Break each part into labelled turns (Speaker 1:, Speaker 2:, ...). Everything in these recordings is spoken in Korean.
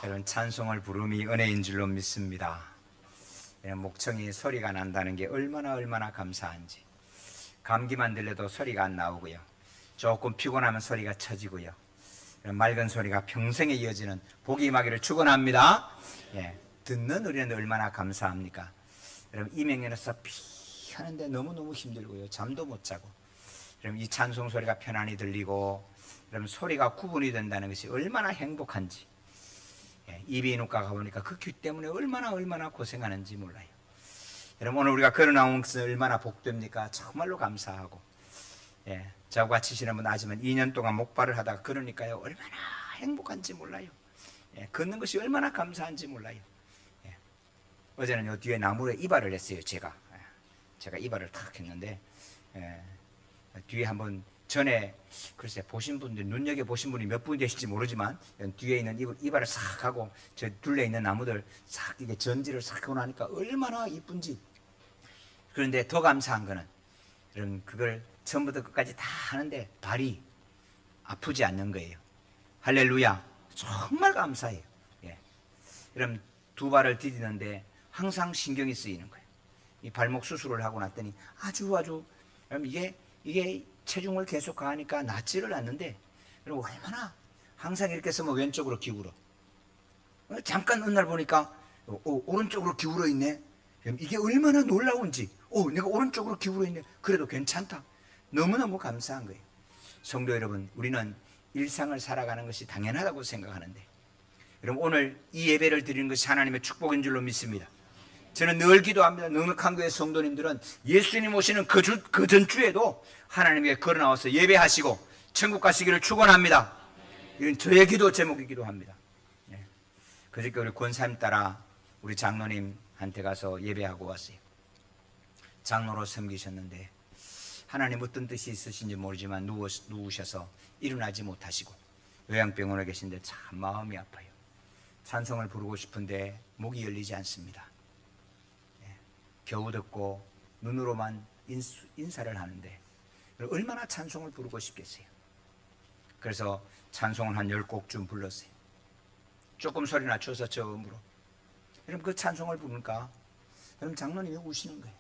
Speaker 1: 여러분, 찬송을 부름이 은혜인 줄로 믿습니다. 목청이 소리가 난다는 게 얼마나 감사한지. 감기만 들려도 소리가 안 나오고요, 조금 피곤하면 소리가 처지고요, 맑은 소리가 평생에 이어지는 복이 임하기를 축원합니다. 듣는 우리는 얼마나 감사합니까? 여러분, 이명년에서 피하는데 너무너무 힘들고요, 잠도 못 자고, 여러분, 이 찬송 소리가 편안히 들리고, 여러분, 소리가 구분이 된다는 것이 얼마나 행복한지. 이비인후과 가보니까 그 귀 때문에 얼마나 고생하는지 몰라요. 여러분, 오늘 우리가 걸어 나온 것은 얼마나 복됩니까? 정말로 감사하고, 저하고 같이 지낸 분 아시면 2년 동안 목발을 하다가 걸으니까요, 얼마나 행복한지 몰라요. 걷는 것이 얼마나 감사한지 몰라요. 어제는 요 뒤에 나무에 이발을 했어요. 제가 이발을 탁 했는데, 뒤에 한번 전에 글쎄 보신 분들, 눈여겨 보신 분이 몇 분 계실지 모르지만, 뒤에 있는 이발을 싹 하고 저 둘레 있는 나무들 싹 이게 전지를 싹 하고 나니까 얼마나 이쁜지. 그런데 더 감사한 거는, 여러분, 그걸 처음부터 끝까지 다 하는데 발이 아프지 않는 거예요. 할렐루야. 정말 감사해요. 여러분, 두 발을 디디는데 항상 신경이 쓰이는 거예요. 이 발목 수술을 하고 났더니 아주 여러분, 이게 체중을 계속 가하니까 낫지를 않는데, 여러분, 얼마나 항상 이렇게 서면 왼쪽으로 기울어. 잠깐 어느 날 보니까 오른쪽으로 기울어 있네. 이게 얼마나 놀라운지. 내가 오른쪽으로 기울어 있네. 그래도 괜찮다. 너무너무 감사한 거예요. 성도 여러분, 우리는 일상을 살아가는 것이 당연하다고 생각하는데, 여러분, 오늘 이 예배를 드리는 것이 하나님의 축복인 줄로 믿습니다. 저는 늘 기도합니다. 넉넉한 교회 성도님들은 예수님 오시는 그 전주에도 하나님께 걸어 나와서 예배하시고 천국 가시기를 축원합니다. 이건 저의 기도 제목이기도 합니다. 그저께 우리 권사님 따라 우리 장로님한테 가서 예배하고 왔어요. 장로로 섬기셨는데 하나님 어떤 뜻이 있으신지 모르지만 누우셔서 일어나지 못하시고 요양병원에 계신데 참 마음이 아파요. 찬송을 부르고 싶은데 목이 열리지 않습니다. 겨우 듣고 눈으로만 인사를 하는데 얼마나 찬송을 부르고 싶겠어요. 그래서 찬송을 한 10곡쯤 불렀어요. 조금 소리 낮춰서 저음으로. 여러분, 그 찬송을 부르니까 여러분, 장로님이 우시는 거예요.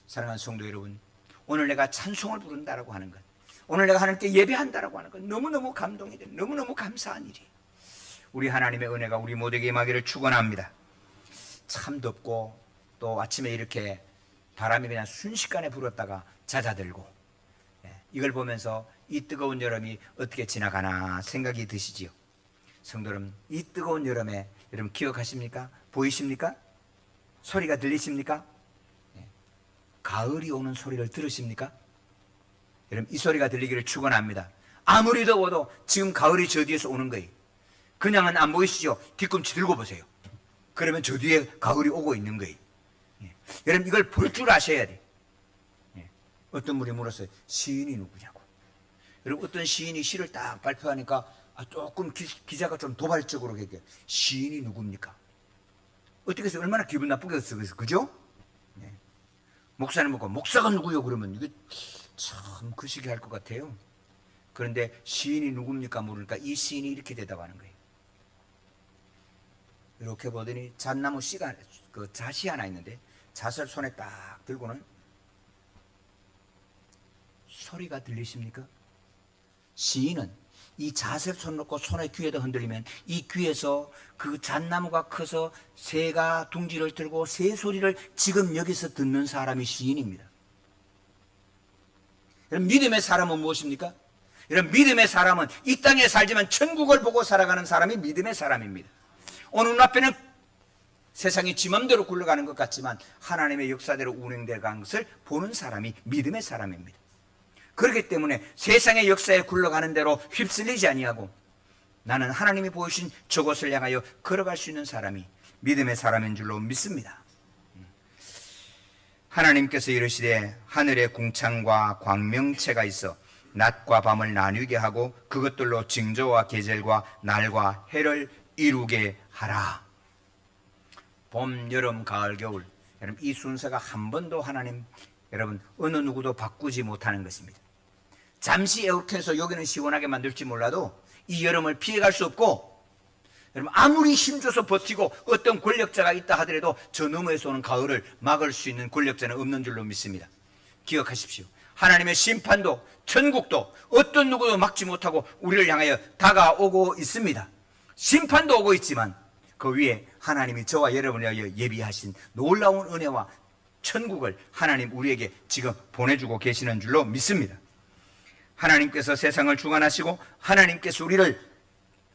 Speaker 1: 사랑하는 성도 여러분, 오늘 내가 찬송을 부른다라고 하는 것, 오늘 내가 하나님께 예배한다라고 하는 것, 너무너무 감동이 돼요. 너무너무 감사한 일이에요. 우리 하나님의 은혜가 우리 모두에게 임하기를 축원합니다. 참 덥고 또 아침에 이렇게 바람이 그냥 순식간에 불었다가 잦아들고, 이걸 보면서 이 뜨거운 여름이 어떻게 지나가나 생각이 드시지요. 성도 여러분, 이 뜨거운 여름에 여러분 기억하십니까? 보이십니까? 소리가 들리십니까? 가을이 오는 소리를 들으십니까? 여러분, 이 소리가 들리기를 축원합니다. 아무리 더워도 지금 가을이 저 뒤에서 오는 거예요. 그냥은 안 보이시죠? 뒤꿈치 들고 보세요. 그러면 저 뒤에 가을이 오고 있는 거예요. 여러분, 이걸 볼 줄 아셔야 돼. 어떤 분이 물었어요. 시인이 누구냐고. 여러분, 어떤 시인이 시를 딱 발표하니까 조금 기자가 좀 도발적으로 얘기해요. 시인이 누굽니까? 어떻게 해서 얼마나 기분 나쁘게 쓰겠어, 그죠? 목사님 보고 목사가 누구요? 그러면 이게 참 그 시기 할 것 같아요. 그런데 시인이 누굽니까? 모르니까 이 시인이 이렇게 대답하는 거예요. 이렇게 보더니 잣나무 씨가 그 잣이 하나 있는데 잣을 손에 딱 들고는 소리가 들리십니까? 시인은 이 잣을 손 놓고 손에 귀에다 흔들리면 이 귀에서 그 잣나무가 커서 새가 둥지를 들고 새 소리를 지금 여기서 듣는 사람이 시인입니다. 여러분, 믿음의 사람은 무엇입니까? 여러분, 믿음의 사람은 이 땅에 살지만 천국을 보고 살아가는 사람이 믿음의 사람입니다. 오늘 눈앞에는 세상이 지 맘대로 굴러가는 것 같지만 하나님의 역사대로 운행되어 간 것을 보는 사람이 믿음의 사람입니다. 그렇기 때문에 세상의 역사에 굴러가는 대로 휩쓸리지 아니하고 나는 하나님이 보여주신 저곳을 향하여 걸어갈 수 있는 사람이 믿음의 사람인 줄로 믿습니다. 하나님께서 이르시되 하늘에 궁창과 광명체가 있어 낮과 밤을 나누게 하고 그것들로 징조와 계절과 날과 해를 이루게 하라. 봄, 여름, 가을, 겨울, 여러분, 이 순서가 한 번도 하나님, 여러분, 어느 누구도 바꾸지 못하는 것입니다. 잠시 에어컨에서 여기는 시원하게 만들지 몰라도 이 여름을 피해갈 수 없고, 여러분, 아무리 힘줘서 버티고 어떤 권력자가 있다 하더라도 저 너머에서 오는 가을을 막을 수 있는 권력자는 없는 줄로 믿습니다. 기억하십시오. 하나님의 심판도 천국도 어떤 누구도 막지 못하고 우리를 향하여 다가오고 있습니다. 심판도 오고 있지만 그 위에 하나님이 저와 여러분을 위하여 예비하신 놀라운 은혜와 천국을 하나님 우리에게 지금 보내주고 계시는 줄로 믿습니다. 하나님께서 세상을 주관하시고 하나님께서 우리를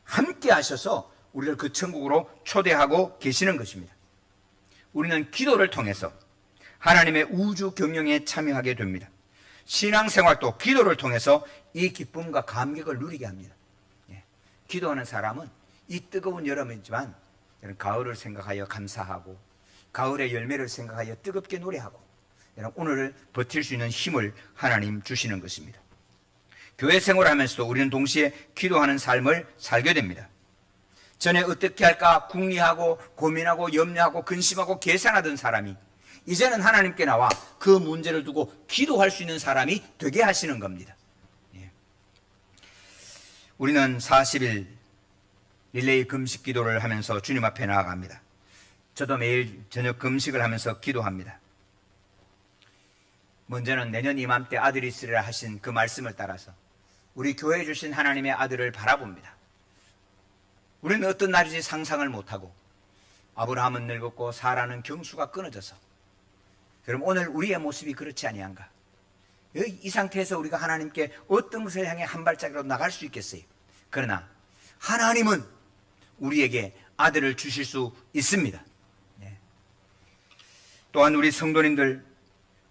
Speaker 1: 함께 하셔서 우리를 그 천국으로 초대하고 계시는 것입니다. 우리는 기도를 통해서 하나님의 우주 경영에 참여하게 됩니다. 신앙생활도 기도를 통해서 이 기쁨과 감격을 누리게 합니다. 기도하는 사람은 이 뜨거운 여름이지만 가을을 생각하여 감사하고 가을의 열매를 생각하여 뜨겁게 노래하고 오늘을 버틸 수 있는 힘을 하나님 주시는 것입니다. 교회 생활하면서도 우리는 동시에 기도하는 삶을 살게 됩니다. 전에 어떻게 할까 궁리하고 고민하고 염려하고 근심하고 계산하던 사람이 이제는 하나님께 나와 그 문제를 두고 기도할 수 있는 사람이 되게 하시는 겁니다. 우리는 40일 릴레이 금식 기도를 하면서 주님 앞에 나아갑니다. 저도 매일 저녁 금식을 하면서 기도합니다. 먼저는 내년 이맘때 아들이 있으리라 하신 그 말씀을 따라서 우리 교회에 주신 하나님의 아들을 바라봅니다. 우리는 어떤 날인지 상상을 못하고 아브라함은 늙었고 사라는 경수가 끊어져서 그럼 오늘 우리의 모습이 그렇지 아니한가? 이 상태에서 우리가 하나님께 어떤 것을 향해 한 발짝이라도 나갈 수 있겠어요? 그러나 하나님은 우리에게 아들을 주실 수 있습니다. 또한 우리 성도님들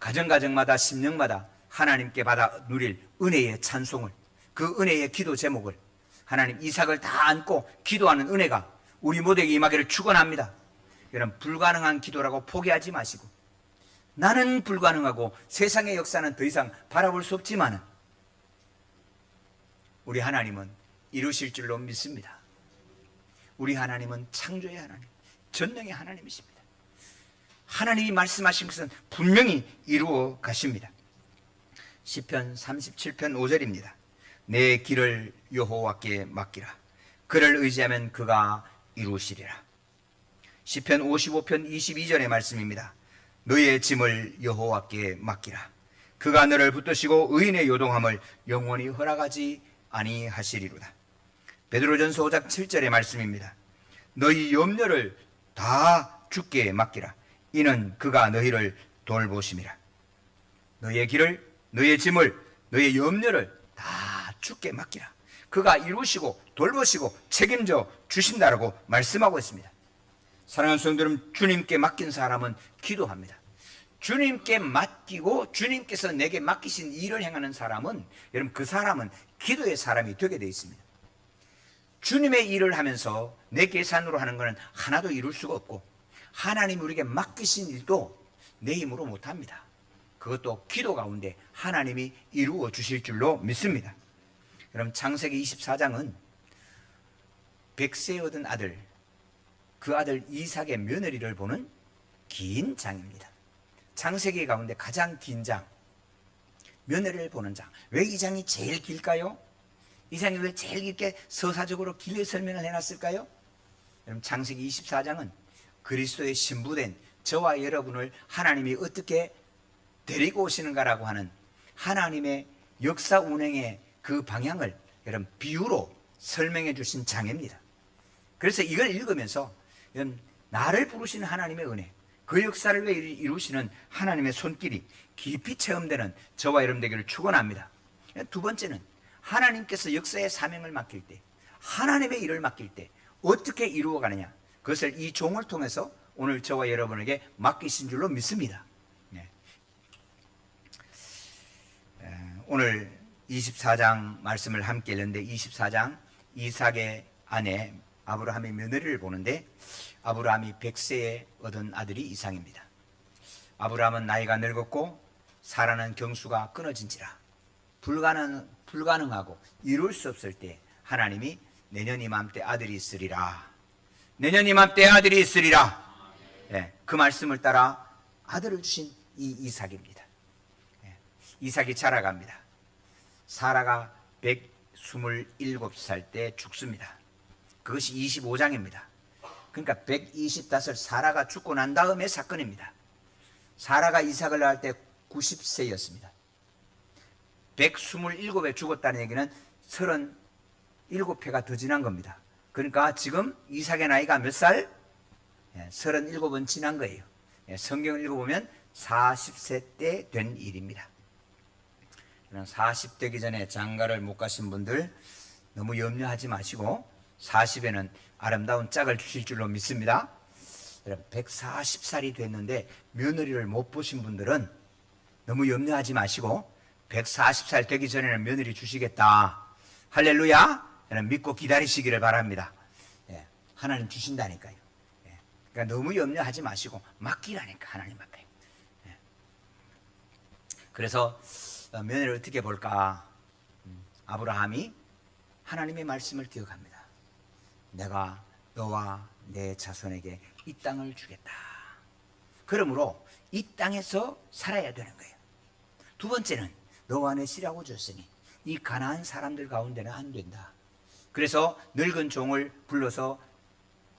Speaker 1: 가정가정마다 심령마다 하나님께 받아 누릴 은혜의 찬송을 그 은혜의 기도 제목을 하나님 이삭을 다 안고 기도하는 은혜가 우리 모두에게 임하기를 축원합니다. 여러분 불가능한 기도라고 포기하지 마시고 나는 불가능하고 세상의 역사는 더 이상 바라볼 수 없지만 우리 하나님은 이루실 줄로 믿습니다. 우리 하나님은 창조의 하나님, 전능의 하나님이십니다. 하나님이 말씀하신 것은 분명히 이루어 가십니다. 시편 37편 5절입니다. 내 길을 여호와께 맡기라. 그를 의지하면 그가 이루시리라. 시편 55편 22절의 말씀입니다. 너의 짐을 여호와께 맡기라. 그가 너를 붙드시고 의인의 요동함을 영원히 허락하지 아니하시리로다. 베드로전서 5장 7절의 말씀입니다. 너희 염려를 다 주께 맡기라. 이는 그가 너희를 돌보심이라. 너의 길을, 너의 짐을, 너의 염려를 다 주께 맡기라. 그가 이루시고 돌보시고 책임져 주신다라고 말씀하고 있습니다. 사랑하는 성도 여러분, 주님께 맡긴 사람은 기도합니다. 주님께 맡기고 주님께서 내게 맡기신 일을 행하는 사람은 여러분 그 사람은 기도의 사람이 되게 되어 있습니다. 주님의 일을 하면서 내 계산으로 하는 것은 하나도 이룰 수가 없고 하나님이 우리에게 맡기신 일도 내 힘으로 못합니다. 그것도 기도 가운데 하나님이 이루어 주실 줄로 믿습니다. 여러분 창세기 24장은 100세 얻은 아들, 그 아들 이삭의 며느리를 보는 긴 장입니다. 창세기 가운데 가장 긴 장, 며느리를 보는 장. 왜 이 장이 제일 길까요? 이 장이 왜 제일 길게 서사적으로 길게 설명을 해놨을까요? 여러분 창세기 24장은 그리스도의 신부된 저와 여러분을 하나님이 어떻게 데리고 오시는가라고 하는 하나님의 역사 운행의 그 방향을 여러분 비유로 설명해 주신 장입니다. 그래서 이걸 읽으면서 여러분 나를 부르시는 하나님의 은혜, 그 역사를 왜 이루시는 하나님의 손길이 깊이 체험되는 저와 여러분 되기를 축원합니다. 두 번째는 하나님께서 역사의 사명을 맡길 때, 하나님의 일을 맡길 때 어떻게 이루어가느냐, 그것을 이 종을 통해서 오늘 저와 여러분에게 맡기신 줄로 믿습니다. 오늘 24장 말씀을 함께 읽는데 24장 이삭의 아내 아브라함의 며느리를 보는데 아브라함이 100세에 얻은 아들이 이삭입니다. 아브라함은 나이가 늙었고 사라는 경수가 끊어진지라 불가능하고 이룰 수 없을 때 하나님이 내년 이맘때 아들이 있으리라. 내년 이맘때 아들이 있으리라. 그 말씀을 따라 아들을 주신 이 이삭입니다. 이삭이 자라갑니다. 사라가 127살 때 죽습니다. 그것이 25장입니다. 그러니까 125 사라가 죽고 난 다음의 사건입니다. 사라가 이삭을 낳을 때 90세였습니다. 127에 죽었다는 얘기는 37회가 더 지난 겁니다. 그러니까 지금 이삭의 나이가 몇 살? 37은 지난 거예요. 성경을 읽어보면 40세 때 된 일입니다. 40되기 전에 장가를 못 가신 분들 너무 염려하지 마시고 40에는 아름다운 짝을 주실 줄로 믿습니다. 140살이 됐는데 며느리를 못 보신 분들은 너무 염려하지 마시고 140살 되기 전에는 며느리 주시겠다. 할렐루야. 믿고 기다리시기를 바랍니다. 하나님 주신다니까요. 그러니까 너무 염려하지 마시고 맡기라니까 하나님 앞에. 그래서 며느리를 어떻게 볼까? 아브라함이 하나님의 말씀을 기억합니다. 내가 너와 내 자손에게 이 땅을 주겠다. 그러므로 이 땅에서 살아야 되는 거예요. 두 번째는 너와 내 씨라고 줬으니 이 가나안 사람들 가운데는 안 된다. 그래서 늙은 종을 불러서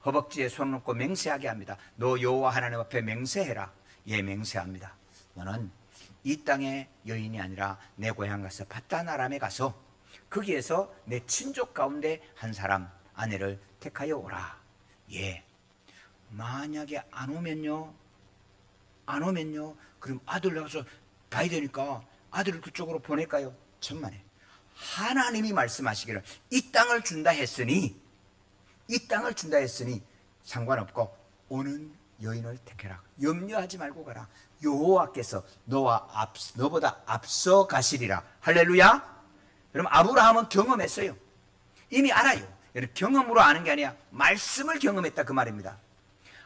Speaker 1: 허벅지에 손 놓고 맹세하게 합니다. 너 여호와 하나님 앞에 맹세해라. 예, 맹세합니다. 너는 이 땅의 여인이 아니라 내 고향 가서 바다나람에 가서 거기에서 내 친족 가운데 한 사람 아내를 택하여 오라. 예. 만약에 안 오면요, 그럼 아들 나가서 봐야 되니까 아들을 그쪽으로 보낼까요? 천만에. 하나님이 말씀하시기를 이 땅을 준다 했으니 상관없고 오는 여인을 택해라. 염려하지 말고 가라. 여호와께서 너보다 앞서 가시리라. 할렐루야. 여러분, 아브라함은 경험했어요. 이미 알아요. 여러분, 경험으로 아는 게 아니라 말씀을 경험했다 그 말입니다.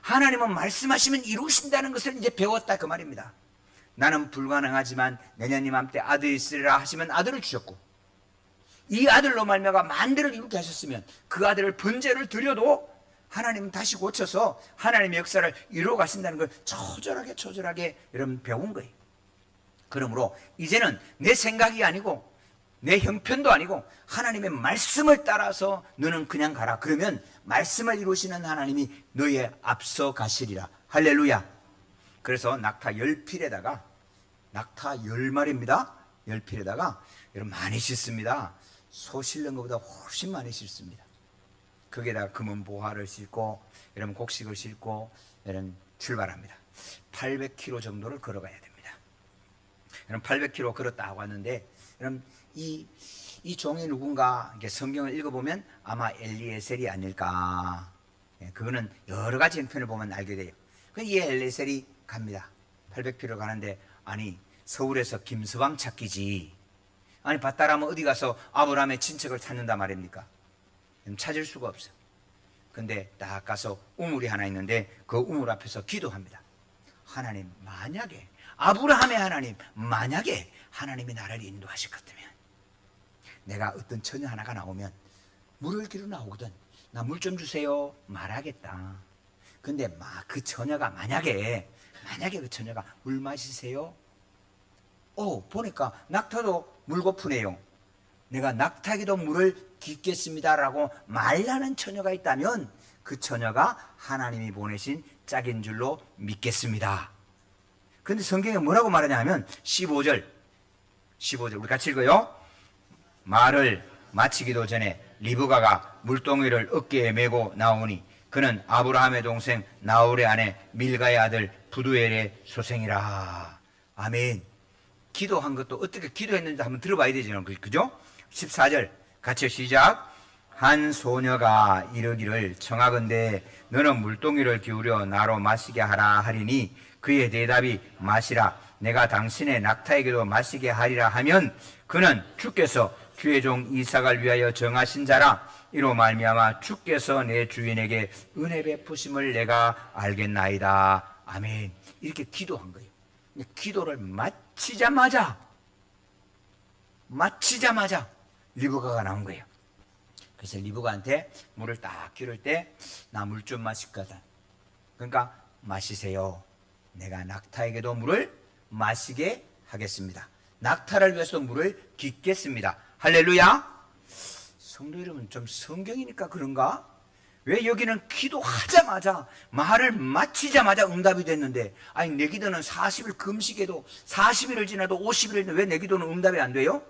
Speaker 1: 하나님은 말씀하시면 이루신다는 것을 이제 배웠다 그 말입니다. 나는 불가능하지만 내년 이맘때 아들이 있으리라 하시면 아들을 주셨고, 이 아들로 말미암아 만대를 이루게 하셨으면 그 아들을 번제를 드려도 하나님은 다시 고쳐서 하나님의 역사를 이루어 가신다는 걸 초절하게 여러분 배운 거예요. 그러므로 이제는 내 생각이 아니고 내 형편도 아니고 하나님의 말씀을 따라서 너는 그냥 가라. 그러면 말씀을 이루시는 하나님이 너의 앞서 가시리라. 할렐루야. 그래서 낙타 10필에다가 낙타 10마리입니다. 10필에다가 여러분 많이 싣습니다. 소 실는 것보다 훨씬 많이 싣습니다. 거기에다가 금은 보화를 싣고 여러분 곡식을 싣고 여러분 출발합니다. 800km 정도를 걸어가야 됩니다. 여러분 800km 걸었다 하고 왔는데 여러분 이 종이 누군가 이렇게 성경을 읽어보면 아마 엘리에셀이 아닐까. 그거는 여러 가지 형편을 보면 알게 돼요. 이 엘리에셀이 갑니다. 800km 가는데 아니 서울에서 김서방 찾기지. 아니 밭다라면 어디 가서 아브라함의 친척을 찾는단 말입니까? 찾을 수가 없어. 근데 딱 가서 우물이 하나 있는데 그 우물 앞에서 기도합니다. 하나님 만약에 아브라함의 하나님 만약에 하나님이 나를 인도하실 것 같으면 내가 어떤 처녀 하나가 나오면 물을 기르러 나오거든. 나 물 좀 주세요 말하겠다. 근데 막 그 처녀가 만약에 그 처녀가 물 마시세요? 보니까 낙타도 물 고프네요. 내가 낙타에게도 물을 깃겠습니다라고 말하는 처녀가 있다면 그 처녀가 하나님이 보내신 짝인 줄로 믿겠습니다. 근데 성경에 뭐라고 말하냐 하면 15절 우리 같이 읽어요. 말을 마치기도 전에 리브가가 물동이를 어깨에 메고 나오니 그는 아브라함의 동생 나홀의 아내 밀가의 아들 부두엘의 소생이라. 아멘. 기도한 것도 어떻게 기도했는지 한번 들어봐야 되죠. 그죠? 14절 같이 시작. 한 소녀가 이르기를 청하건대 너는 물동이를 기울여 나로 마시게 하라 하리니 그의 대답이 마시라. 내가 당신의 낙타에게도 마시게 하리라 하면 그는 주께서 주의 종 이삭을 위하여 정하신 자라. 이로 말미암아 주께서 내 주인에게 은혜 베푸심을 내가 알겠나이다. 아멘. 이렇게 기도한 거예요. 기도를 마치자마자 리브가가 나온 거예요. 그래서 리브가한테 물을 딱 기를 때 나 물 좀 마실 거다. 그러니까 마시세요. 내가 낙타에게도 물을 마시게 하겠습니다. 낙타를 위해서 물을 깃겠습니다. 할렐루야. 성도 여러분 좀 성경이니까 그런가? 왜 여기는 기도하자마자 말을 마치자마자 응답이 됐는데, 아니 내 기도는 40일 금식에도 40일을 지나도 50일을 지나도 왜 내 기도는 응답이 안 돼요?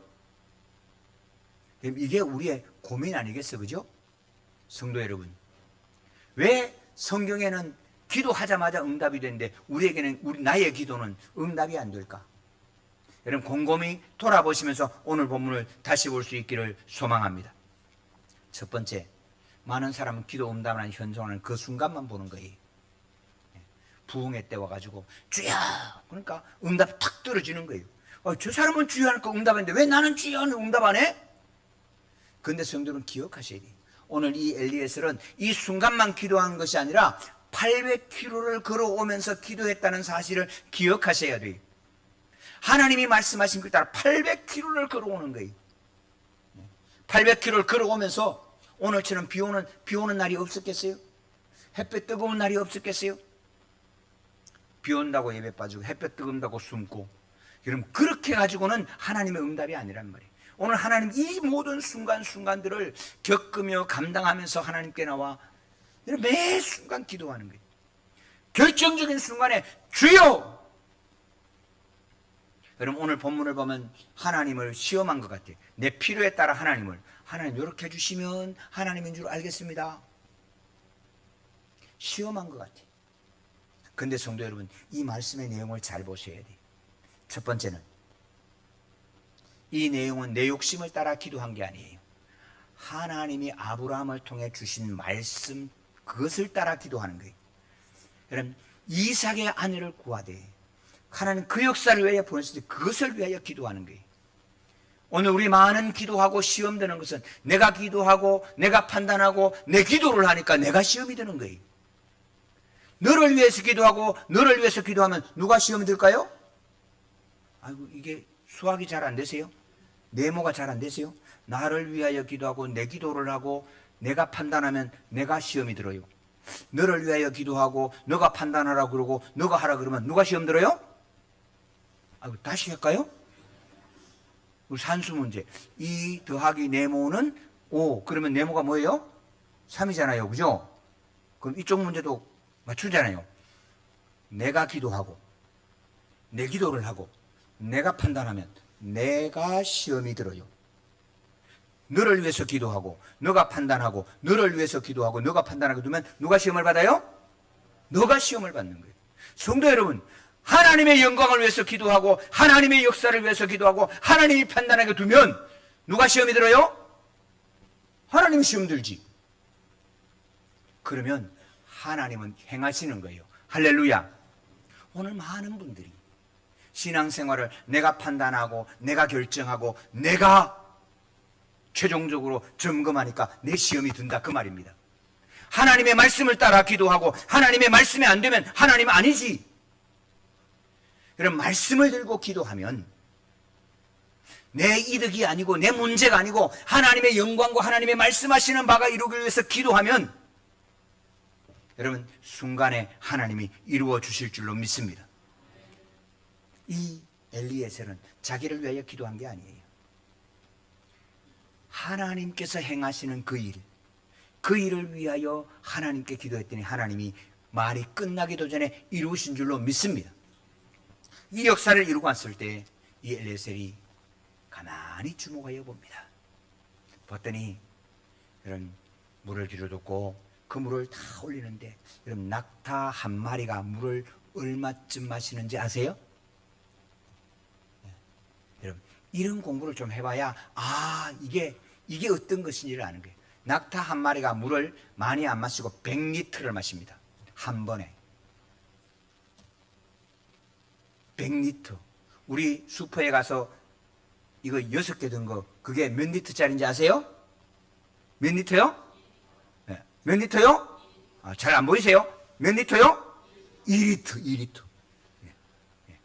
Speaker 1: 이게 우리의 고민 아니겠어, 그죠? 성도 여러분, 왜 성경에는 기도하자마자 응답이 되는데 우리에게는 나의 기도는 응답이 안 될까? 여러분 곰곰이 돌아보시면서 오늘 본문을 다시 볼 수 있기를 소망합니다. 첫 번째, 많은 사람은 기도 응답하는 현상을 그 순간만 보는 거예요. 부흥회 때 와가지고 주여, 그러니까 응답 탁 떨어지는 거예요. 저 사람은 주여 하니까 응답했는데 왜 나는 주여 응답 안 해? 그런데 성도는 기억하셔야 돼요. 오늘 이 엘리에셀은 이 순간만 기도한 것이 아니라 800km를 걸어오면서 기도했다는 사실을 기억하셔야 돼요. 하나님이 말씀하신 것에 따라 800km를 걸어오는 거예요. 800km를 걸어오면서 오늘처럼 비 오는 날이 없었겠어요? 햇볕 뜨거운 날이 없었겠어요? 비 온다고 예배 빠지고 햇볕 뜨거운다고 숨고, 여러분 그렇게 가지고는 하나님의 응답이 아니란 말이에요. 오늘 하나님 이 모든 순간순간들을 겪으며 감당하면서 하나님께 나와 매 순간 기도하는 거예요. 결정적인 순간에 주여! 여러분 오늘 본문을 보면 하나님을 시험한 것 같아요. 내 필요에 따라 하나님 이렇게 해주시면 하나님인 줄 알겠습니다. 시험한 것 같아요. 그런데 성도 여러분, 이 말씀의 내용을 잘 보셔야 돼요. 첫 번째는 이 내용은 내 욕심을 따라 기도한 게 아니에요. 하나님이 아브라함을 통해 주신 말씀, 그것을 따라 기도하는 거예요. 여러분 이삭의 아내를 구하되 하나님 그 역사를 위하여 보냈을 때 그것을 위하여 기도하는 거예요. 오늘 우리 많은 기도하고 시험 되는 것은 내가 기도하고 내가 판단하고 내 기도를 하니까 내가 시험이 되는 거예요. 너를 위해서 기도하고 너를 위해서 기도하면 누가 시험이 될까요? 아이고 이게 수학이 잘 안 되세요? 네모가 잘 안 되세요? 나를 위하여 기도하고 내 기도를 하고 내가 판단하면 내가 시험이 들어요. 너를 위하여 기도하고 너가 판단하라 그러고 너가 하라 그러면 누가 시험 들어요? 아이고 다시 할까요? 우리 산수 문제 2 더하기 네모는 5, 그러면 네모가 뭐예요? 3이잖아요, 그죠? 그럼 이쪽 문제도 맞추잖아요. 내가 기도하고 내 기도를 하고 내가 판단하면 내가 시험이 들어요. 너를 위해서 기도하고 너가 판단하고 너를 위해서 기도하고 너가 판단하게 되면 누가 시험을 받아요? 너가 시험을 받는 거예요. 성도 여러분, 하나님의 영광을 위해서 기도하고 하나님의 역사를 위해서 기도하고 하나님이 판단하게 두면 누가 시험이 들어요? 하나님이 시험 들지. 그러면 하나님은 행하시는 거예요. 할렐루야. 오늘 많은 분들이 신앙생활을 내가 판단하고 내가 결정하고 내가 최종적으로 점검하니까 내 시험이 든다, 그 말입니다. 하나님의 말씀을 따라 기도하고 하나님의 말씀이 안 되면 하나님 아니지. 그럼 말씀을 들고 기도하면 내 이득이 아니고 내 문제가 아니고 하나님의 영광과 하나님의 말씀하시는 바가 이루기 위해서 기도하면 여러분 순간에 하나님이 이루어 주실 줄로 믿습니다. 이 엘리에셀은 자기를 위하여 기도한 게 아니에요. 하나님께서 행하시는 그 일을 위하여 하나님께 기도했더니 하나님이 말이 끝나기도 전에 이루신 줄로 믿습니다. 이 역사를 이루고 왔을 때 이 엘리에셀이 가만히 주목하여 봅니다. 봤더니 이런 물을 길어뒀고 그 물을 다 올리는데 여러분 낙타 한 마리가 물을 얼마쯤 마시는지 아세요? 여러분 이런 공부를 좀 해봐야 이게 어떤 것인지를 아는 거예요. 낙타 한 마리가 물을 많이 안 마시고 100리터를 마십니다. 한 번에 100리터. 우리 슈퍼에 가서 이거 6개 든 거 그게 몇 리터짜리인지 아세요? 몇 리터요? 네. 몇 리터요? 잘 안 보이세요? 몇 리터요? 2리터. 예. 예.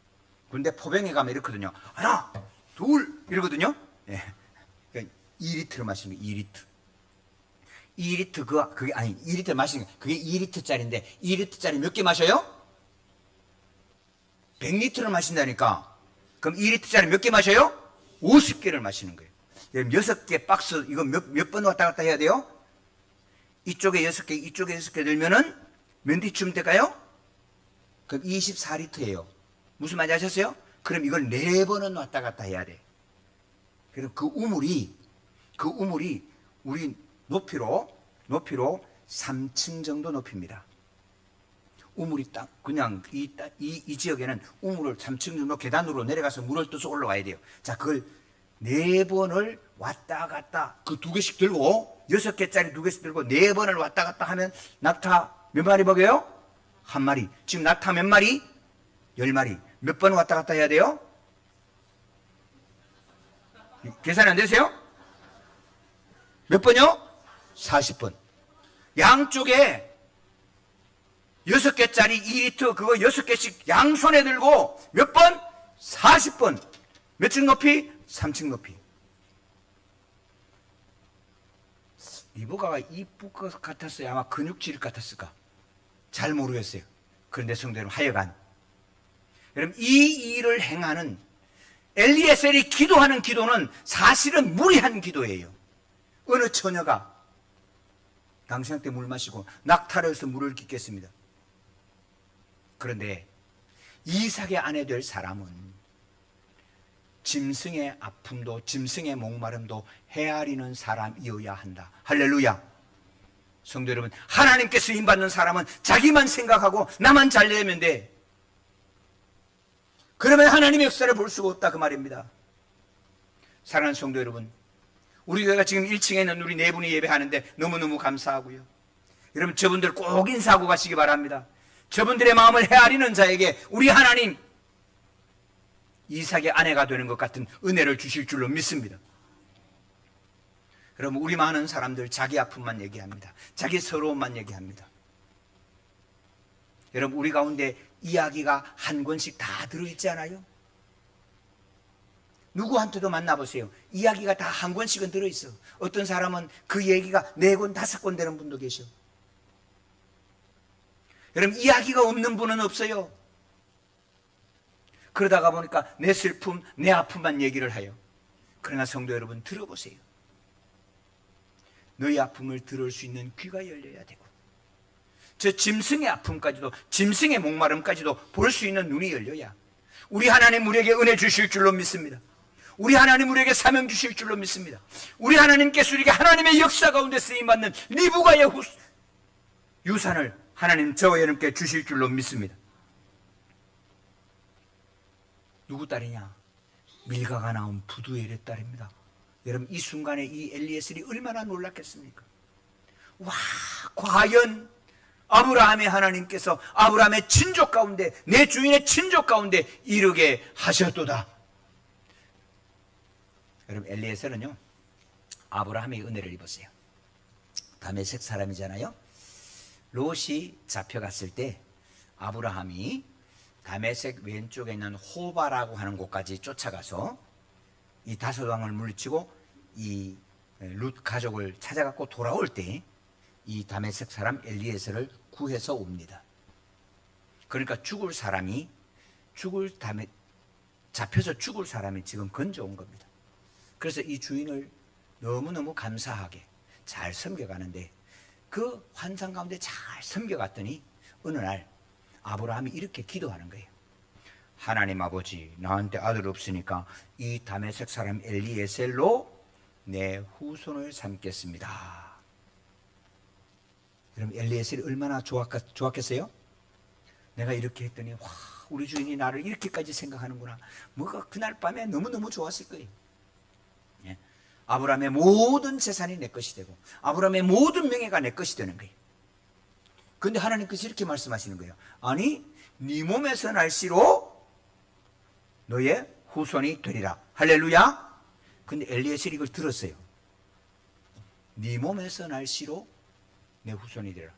Speaker 1: 그런데 포병에 가면 이렇거든요. 하나, 둘 이러거든요. 예. 그러니까 2리터를 마시는 거예요. 2리터. 2리터 그게 아니 2리터 마시는 거 그게 2리터짜리인데 2리터짜리 몇 개 마셔요? 100리터를 마신다니까. 그럼 2리터짜리 몇 개 마셔요? 50개를 마시는 거예요. 6개 박스 이거 몇 번 왔다 갔다 해야 돼요? 이쪽에 6개, 이쪽에 6개 들면은 몇 리쯤 될까요? 그럼 24리터예요. 무슨 말인지 아셨어요? 그럼 이걸 4번은 왔다 갔다 해야 돼. 그럼 그 우물이 우리 높이로 3층 정도 높입니다. 우물이 딱 그냥 이 지역에는 우물을 3층 정도 계단으로 내려가서 물을 떠서 올라와야 돼요. 자, 그걸 4번을 왔다 갔다 그 2개씩 들고 6개짜리 2개씩 들고 4번을 왔다 갔다 하면 낙타 몇 마리 먹여요? 1마리. 지금 낙타 몇 마리? 10마리. 몇 번 왔다 갔다 해야 돼요? 계산이 안 되세요? 몇 번요? 40번. 양쪽에 6개짜리 2리터 그거 6개씩 양손에 들고 몇 번? 40번. 몇 층 높이? 3층 높이. 리브가가 이쁠 것 같았어요? 아마 근육질 같았을까? 잘 모르겠어요. 그런데 성도 여러분, 하여간 여러분, 이 일을 행하는 엘리에셀이 기도하는 기도는 사실은 무리한 기도예요. 어느 처녀가 당신한테 물 마시고 낙타를 해서 물을 깃겠습니다. 그런데 이삭의 아내 될 사람은 짐승의 아픔도 짐승의 목마름도 헤아리는 사람이어야 한다. 할렐루야. 성도 여러분, 하나님께 쓰임받는 사람은 자기만 생각하고 나만 잘 되면 돼. 그러면 하나님의 역사를 볼 수가 없다 그 말입니다. 사랑하는 성도 여러분, 우리 교회가 지금 1층에 있는 우리 4분이 예배하는데 너무너무 감사하고요. 여러분, 저분들 꼭 인사하고 가시기 바랍니다. 저분들의 마음을 헤아리는 자에게 우리 하나님 이삭의 아내가 되는 것 같은 은혜를 주실 줄로 믿습니다. 여러분, 우리 많은 사람들 자기 아픔만 얘기합니다. 자기 서러움만 얘기합니다. 여러분, 우리 가운데 이야기가 한 권씩 다 들어있지 않아요? 누구한테도 만나보세요. 이야기가 다 한 권씩은 들어있어. 어떤 사람은 그 얘기가 4권, 5권 되는 분도 계셔. 여러분, 이야기가 없는 분은 없어요. 그러다가 보니까 내 슬픔, 내 아픔만 얘기를 해요. 그러나 성도 여러분, 들어보세요. 너희 아픔을 들을 수 있는 귀가 열려야 되고, 저 짐승의 아픔까지도, 짐승의 목마름까지도 볼 수 있는 눈이 열려야 우리 하나님 우리에게 은혜 주실 줄로 믿습니다. 우리 하나님 우리에게 사명 주실 줄로 믿습니다. 우리 하나님께서 우리에게 하나님의 역사 가운데 쓰임받는 리브가의 유산을 하나님 저와 여러분께 주실 줄로 믿습니다. 누구 딸이냐? 밀가가 나온 부두엘의 딸입니다. 여러분, 이 순간에 이 엘리에셀이 얼마나 놀랐겠습니까? 와, 과연 아브라함의 하나님께서 아브라함의 친족 가운데, 내 주인의 친족 가운데 이르게 하셨도다. 여러분, 엘리에셀은요, 아브라함의 은혜를 입었어요. 다메섹 사람이잖아요. 롯이 잡혀갔을 때 아브라함이 다메섹 왼쪽에 있는 호바라고 하는 곳까지 쫓아가서 이 다섯 왕을 물리치고 이 룻 가족을 찾아갖고 돌아올 때 이 다메섹 사람 엘리에셀을 구해서 옵니다. 그러니까 잡혀서 죽을 사람이 지금 건져온 겁니다. 그래서 이 주인을 너무너무 감사하게 잘 섬겨가는데, 그 환상 가운데 잘 섬겨갔더니 어느 날 아브라함이 이렇게 기도하는 거예요. 하나님 아버지, 나한테 아들 없으니까 이 다메섹 사람 엘리에셀로 내 후손을 삼겠습니다. 여러분, 엘리에셀이 얼마나 좋았겠어요? 내가 이렇게 했더니 와, 우리 주인이 나를 이렇게까지 생각하는구나. 뭐가 그날 밤에 너무너무 좋았을 거예요. 예. 아브라함의 모든 재산이 내 것이 되고 아브라함의 모든 명예가 내 것이 되는 거예요. 그런데 하나님께서 이렇게 말씀하시는 거예요. 아니, 네 몸에서 날 씨로 너의 후손이 되리라. 할렐루야. 근데 엘리에셀이 이걸 들었어요. 네 몸에서 날 씨로 내 후손이 되리라.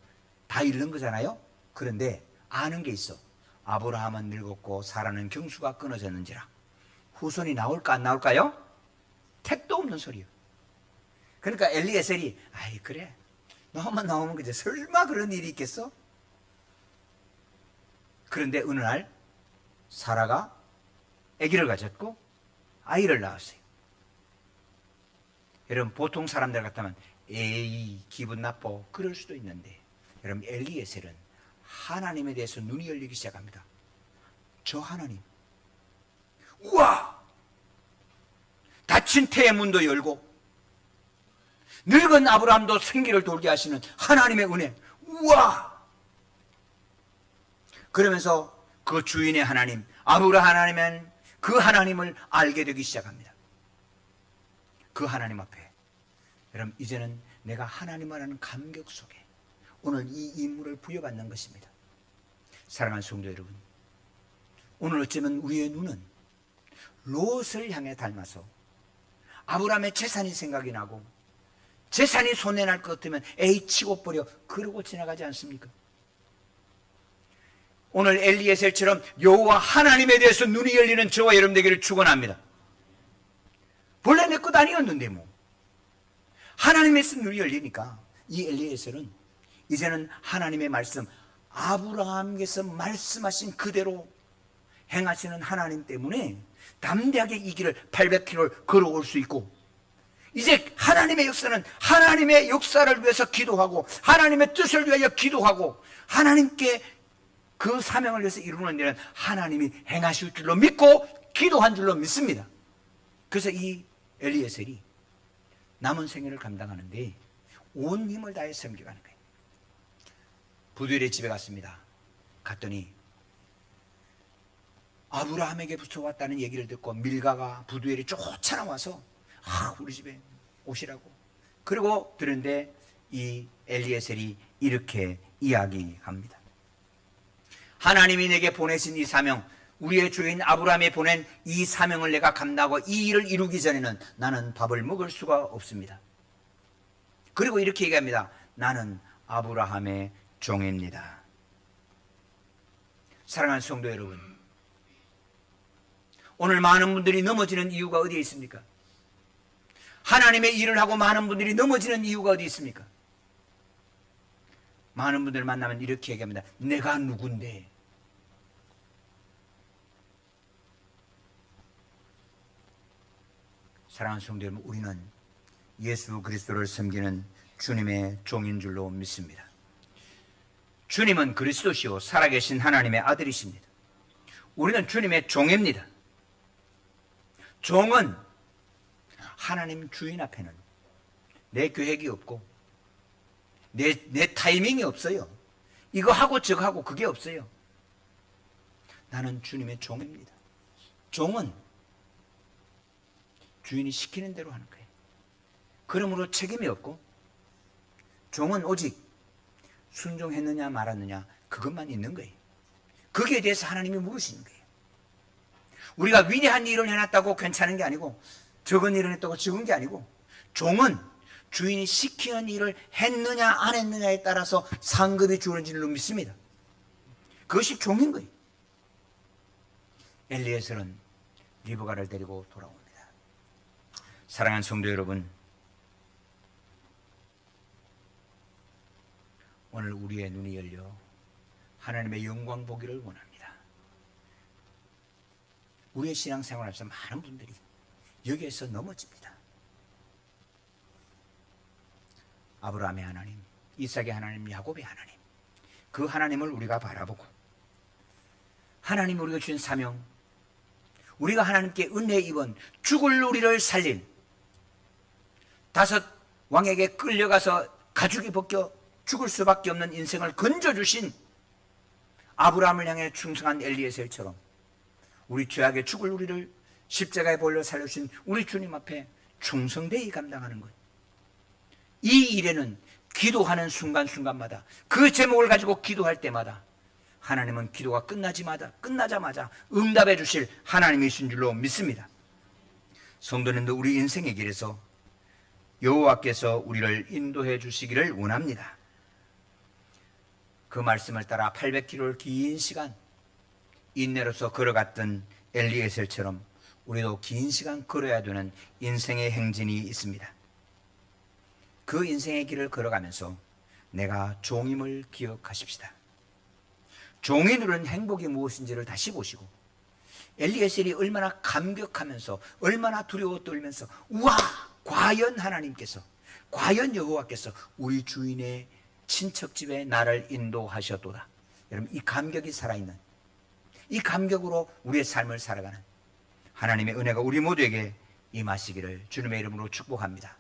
Speaker 1: 다 잃는 거잖아요. 그런데 아는 게 있어. 아브라함은 늙었고 사라는 경수가 끊어졌는지라. 후손이 나올까 안 나올까요? 택도 없는 소리예요. 그러니까 엘리에셀이 아이 그래, 나오면 그지, 설마 그런 일이 있겠어? 그런데 어느 날 사라가 아기를 가졌고 아이를 낳았어요. 여러분, 보통 사람들 같으면 에이 기분 나빠 그럴 수도 있는데, 여러분 엘리에셀은 하나님에 대해서 눈이 열리기 시작합니다. 저 하나님, 우와! 닫힌 태의 문도 열고 늙은 아브라함도 생기를 돌게 하시는 하나님의 은혜, 우와! 그러면서 그 주인의 하나님, 아브라함 하나님은 그 하나님을 알게 되기 시작합니다. 그 하나님 앞에 여러분, 이제는 내가 하나님을 아는 감격 속에 오늘 이 임무를 부여받는 것입니다. 사랑하는 성도 여러분, 오늘 어쩌면 우리의 눈은 롯을 향해 닮아서 아브라함의 재산이 생각이 나고, 재산이 손에 날 것 같으면 에이 치고 버려 그러고 지나가지 않습니까? 오늘 엘리에셀처럼 여호와 하나님에 대해서 눈이 열리는 저와 여러분 되기를 축원합니다. 본래 내 것 아니었는데 뭐 하나님에서 눈이 열리니까 이 엘리에셀은 이제는 하나님의 말씀, 아브라함께서 말씀하신 그대로 행하시는 하나님 때문에 담대하게 이 길을 800km를 걸어올 수 있고, 이제 하나님의 역사는 하나님의 역사를 위해서 기도하고 하나님의 뜻을 위하여 기도하고 하나님께 그 사명을 위해서 이루는 데는 하나님이 행하실 줄로 믿고 기도한 줄로 믿습니다. 그래서 이 엘리에셀이 남은 생애를 감당하는데 온 힘을 다해 섬겨가는 거예요. 부두엘의 집에 갔습니다. 갔더니 아브라함에게 붙여왔다는 얘기를 듣고 밀가가 부두엘이 쫓아나와서 우리 집에 오시라고. 그리고 들은데 이 엘리에셀이 이렇게 이야기합니다. 하나님이 내게 보내신 이 사명, 우리의 주인 아브라함이 보낸 이 사명을 내가 감당하고 이 일을 이루기 전에는 나는 밥을 먹을 수가 없습니다. 그리고 이렇게 얘기합니다. 나는 아브라함의 종입니다. 사랑하는 성도 여러분, 오늘 많은 분들이 넘어지는 이유가 어디에 있습니까? 하나님의 일을 하고 많은 분들이 넘어지는 이유가 어디 있습니까? 많은 분들 만나면 이렇게 얘기합니다. 내가 누군데? 사랑하는 성도 여러분, 우리는 예수 그리스도를 섬기는 주님의 종인 줄로 믿습니다. 주님은 그리스도시요 살아계신 하나님의 아들이십니다. 우리는 주님의 종입니다. 종은 하나님 주인 앞에는 내 계획이 없고 내 타이밍이 없어요. 이거 하고 저거 하고 그게 없어요. 나는 주님의 종입니다. 종은 주인이 시키는 대로 하는 거예요. 그러므로 책임이 없고, 종은 오직 순종했느냐 말았느냐 그것만 있는 거예요. 거기에 대해서 하나님이 물으시는 거예요. 우리가 위대한 일을 해놨다고 괜찮은 게 아니고, 적은 일을 했다고 적은 게 아니고, 종은 주인이 시키는 일을 했느냐 안 했느냐에 따라서 상급이 주어지는 줄로 믿습니다. 그것이 종인 거예요. 엘리에셀은 리브가를 데리고 돌아옵니다. 사랑하는 성도 여러분, 오늘 우리의 눈이 열려 하나님의 영광 보기를 원합니다. 우리의 신앙생활에서 많은 분들이 여기에서 넘어집니다. 아브라함의 하나님, 이삭의 하나님, 야곱의 하나님, 그 하나님을 우리가 바라보고 하나님 우리가 주신 사명, 우리가 하나님께 은혜 입은 죽을 우리를 살린 다섯 왕에게 끌려가서 가죽이 벗겨 죽을 수밖에 없는 인생을 건져주신 아브라함을 향해 충성한 엘리에셀처럼 우리 죄악에 죽을 우리를 십자가에 벌려 살려주신 우리 주님 앞에 충성되이 감당하는 것. 이 일에는 기도하는 순간순간마다 그 제목을 가지고 기도할 때마다 하나님은 기도가 끝나자마자 응답해 주실 하나님이신 줄로 믿습니다. 성도님도 우리 인생의 길에서 여호와께서 우리를 인도해 주시기를 원합니다. 그 말씀을 따라 800km를 긴 시간 인내로서 걸어갔던 엘리에셀처럼 우리도 긴 시간 걸어야 되는 인생의 행진이 있습니다. 그 인생의 길을 걸어가면서 내가 종임을 기억하십시다. 종이 누린 행복이 무엇인지를 다시 보시고, 엘리에셀이 얼마나 감격하면서 얼마나 두려워 떨면서 우와, 과연 하나님께서 과연 여호와께서 우리 주인의 친척집에 나를 인도하셨도다. 여러분, 이 감격이 살아있는, 이 감격으로 우리의 삶을 살아가는 하나님의 은혜가 우리 모두에게 임하시기를 주님의 이름으로 축복합니다.